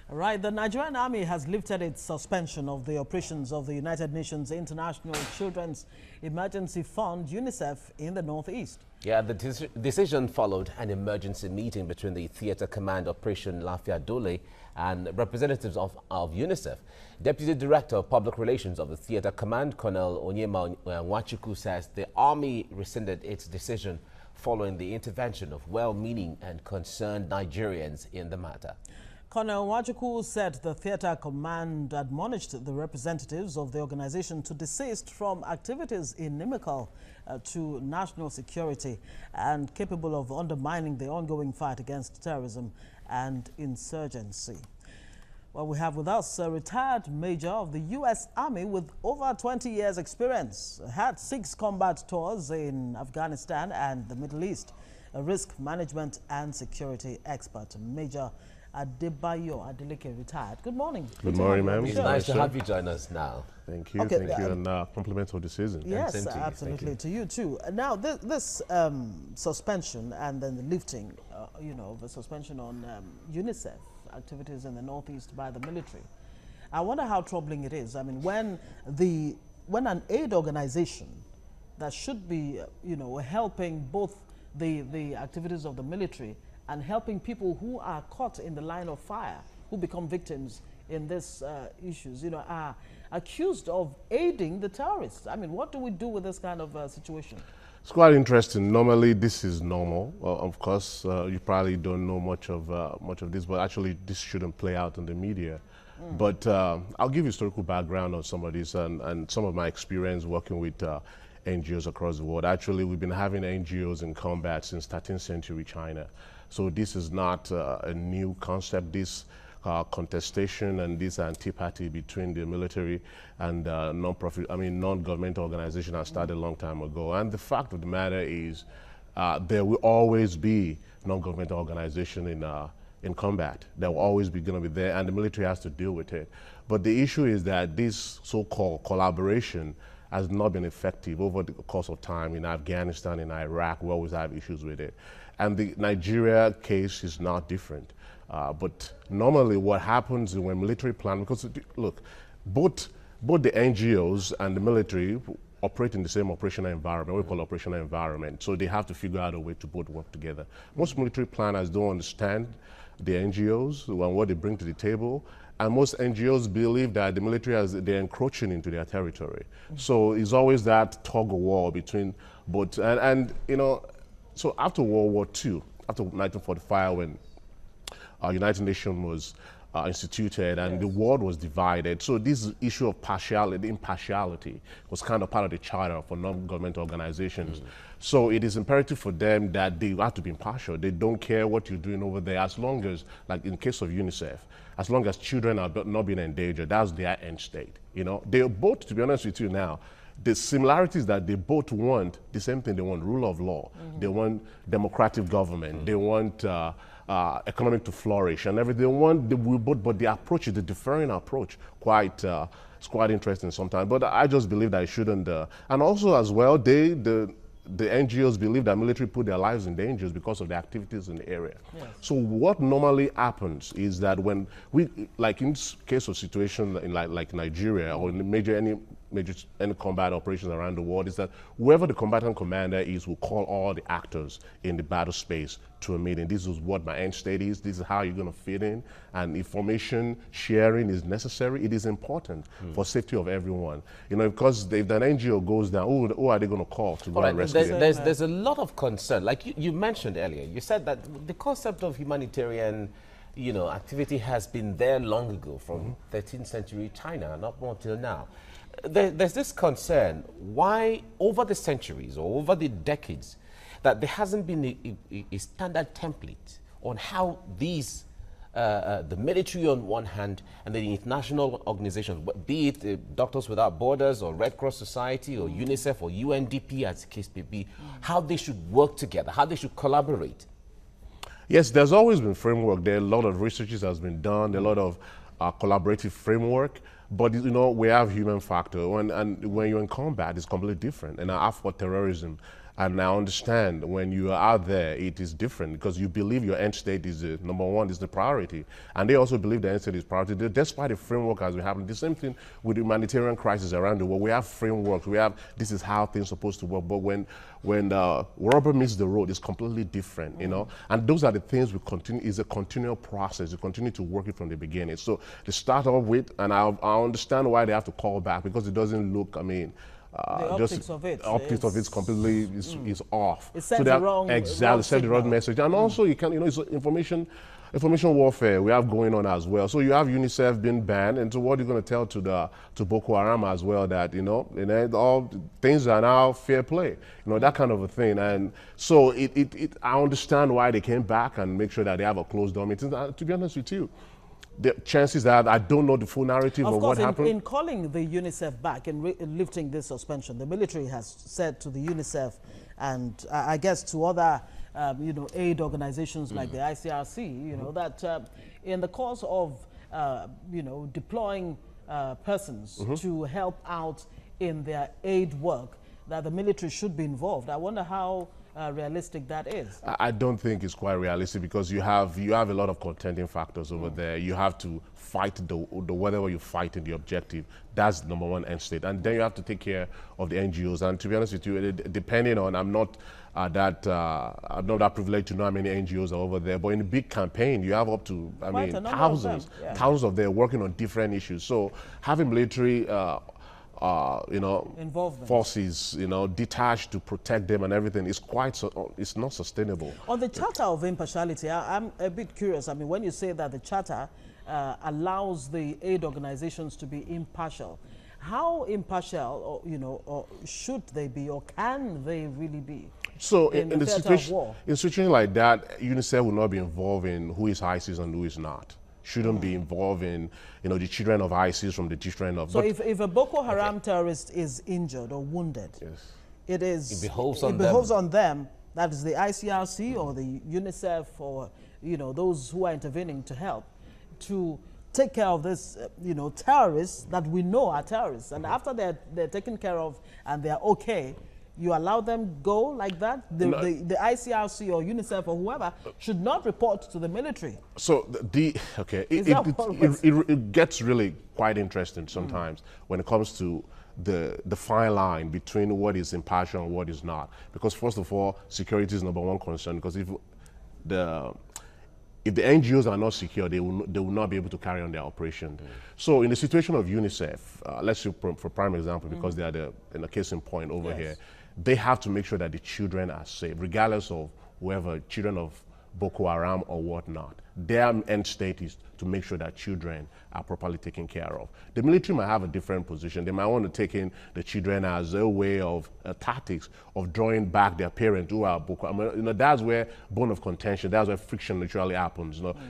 Right, the Nigerian Army has lifted its suspension of the operations of the United Nations International Children's Emergency Fund, UNICEF, in the Northeast. Yeah, the decision followed an emergency meeting between the Theatre Command Operation Adeleke and representatives of UNICEF. Deputy Director of Public Relations of the Theatre Command, Colonel Onyema Nwachukwu, says the Army rescinded its decision following the intervention of well-meaning and concerned Nigerians in the matter. Colonel Nwachukwu said the Theatre Command admonished the representatives of the organization to desist from activities inimical to national security and capable of undermining the ongoing fight against terrorism and insurgency. Well, we have with us a retired major of the U.S. Army with over 20 years experience, had 6 combat tours in Afghanistan and the Middle East, a risk management and security expert, Major Adebayo Adeleke, retired. Good morning. Good morning, ma'am. It's nice to have you join us now. Thank you, thank you, and compliments of the season. Yes, absolutely, to you too. Now, this suspension and then the lifting, the suspension on UNICEF activities in the Northeast by the military. I wonder how troubling it is. I mean, when an aid organization that should be, helping both the activities of the military and helping people who are caught in the line of fire, who become victims in these issues, are accused of aiding the terrorists. I mean, what do we do with this kind of situation? It's quite interesting. Normally, this is normal. Well, of course, you probably don't know much of this, but actually, this shouldn't play out in the media. But I'll give you historical background on some of this and some of my experience working with NGOs across the world. Actually, we've been having NGOs in combat since 13th century China. So this is not a new concept. This contestation and this antipathy between the military and non-governmental organization has started a long time ago. And the fact of the matter is there will always be non-governmental organization in combat. There will always be going to be there, and the military has to deal with it. But the issue is that this so-called collaboration has not been effective over the course of time. In Afghanistan, in Iraq, we always have issues with it. And the Nigeria case is not different. But normally what happens when military plan, because look, both the NGOs and the military operate in the same operational environment, we call operational environment. So they have to figure out a way to both work together. Most military planners don't understand the NGOs and what they bring to the table. And most NGOs believe that the military they're encroaching into their territory. So it's always that tug of war between both. So after World War II, after 1945, when United Nations was instituted and the world was divided, so this issue of impartiality was kind of part of the charter for non-governmental organizations. So it is imperative for them that they have to be impartial. They don't care what you're doing over there, as long as, like in the case of UNICEF, as long as children are not being endangered, that's their end state. They both, to be honest with you now, the similarities that they both want, the same thing. They want rule of law. They want democratic government. They want economic to flourish and everything. But the approach is the differing approach. It's quite interesting sometimes. But I just believe that it shouldn't. And also as well, the NGOs believe that military put their lives in danger because of the activities in the area. Yes. So what normally happens is that when like in case of situation in like Nigeria or in any combat operations around the world, is that whoever the combatant commander is will call all the actors in the battle space to a meeting. This is what my end state is. This is how you're going to fit in. And information sharing is necessary. It is important for safety of everyone. Because if an NGO goes down, who are they going to call to go and rescue them? There's a lot of concern. Like you mentioned earlier, you said that the concept of humanitarian activity has been there long ago, from 13th century China and up until now. There's this concern why over the centuries or over the decades that there hasn't been a standard template on how these the military on one hand and the international organizations, be it Doctors Without Borders or Red Cross Society or UNICEF or UNDP as the case may be, how they should work together, how they should collaborate. Yes, there's always been framework. There are a lot of researches has been done, a lot of collaborative framework. But we have human factor, and when you're in combat, it's completely different. And after terrorism, And I understand when you are out there, it is different because you believe your end state is the number one, is the priority. And they also believe the end state is priority. Despite the framework as we have, the same thing with the humanitarian crisis around the world. We have frameworks, we have, this is how things are supposed to work. But when rubber meets the road, it's completely different, you know? And those are the things we continue, is a continual process. We continue to work it from the beginning. So they start off with, and I understand why they have to call back, because it doesn't look, I mean, the optics of it. Optics of it's completely is off. It sends the wrong exactly send the wrong message, and also you can, you know, it's information warfare we have going on as well. So you have UNICEF being banned, and so what are you going to tell to Boko Haram as well, that you know, and all things are now fair play, you know, that kind of a thing. And so I understand why they came back and make sure that they have a closed door meeting. To be honest with you, the chances that I don't know the full narrative of what happened. In calling the UNICEF back and lifting this suspension, the military has said to the UNICEF and I guess to other you know, aid organizations like the ICRC, you know, that in the course of you know, deploying persons to help out in their aid work, that the military should be involved. I wonder how realistic that is. I don't think it's quite realistic, because you have a lot of contending factors over there. You have to fight the whatever you fight in the objective. That's the number one end state, and then you have to take care of the NGOs. And to be honest with you, depending on, I'm not that privileged to know how many NGOs are over there, but in a big campaign, you have up to, I mean, thousands of them working on different issues. So having military you know, forces, you know, detached to protect them and everything is it's not sustainable. On the Charter of Impartiality, I'm a bit curious. I mean, when you say that the Charter allows the aid organizations to be impartial, how impartial, or, you know, or should they be, or can they really be? So in the situation like that, UNICEF will not be involved in who is ISIS and who is not. Shouldn't be involved in, you know, the children of ISIS from the children of... So if a Boko Haram terrorist is injured or wounded, it behoves on them, that is the ICRC or the UNICEF or, you know, those who are intervening to help, to take care of this, you know, terrorists that we know are terrorists. And after they're taken care of and they're okay, you allow them go like that? The ICRC or UNICEF or whoever should not report to the military. So it gets really quite interesting sometimes when it comes to the fine line between what is impartial and what is not. Because first of all, security is number one concern, because if the NGOs are not secure, they will not be able to carry on their operation. So in the situation of UNICEF, let's say for prime example, because they are in a case in point over here, they have to make sure that the children are safe, regardless of whoever, children of Boko Haram or whatnot. Their end state is to make sure that children are properly taken care of. The military might have a different position. They might want to take in the children as a way of tactics of drawing back their parents who are Boko Haram. You know, that's where bone of contention, that's where friction literally happens. You know.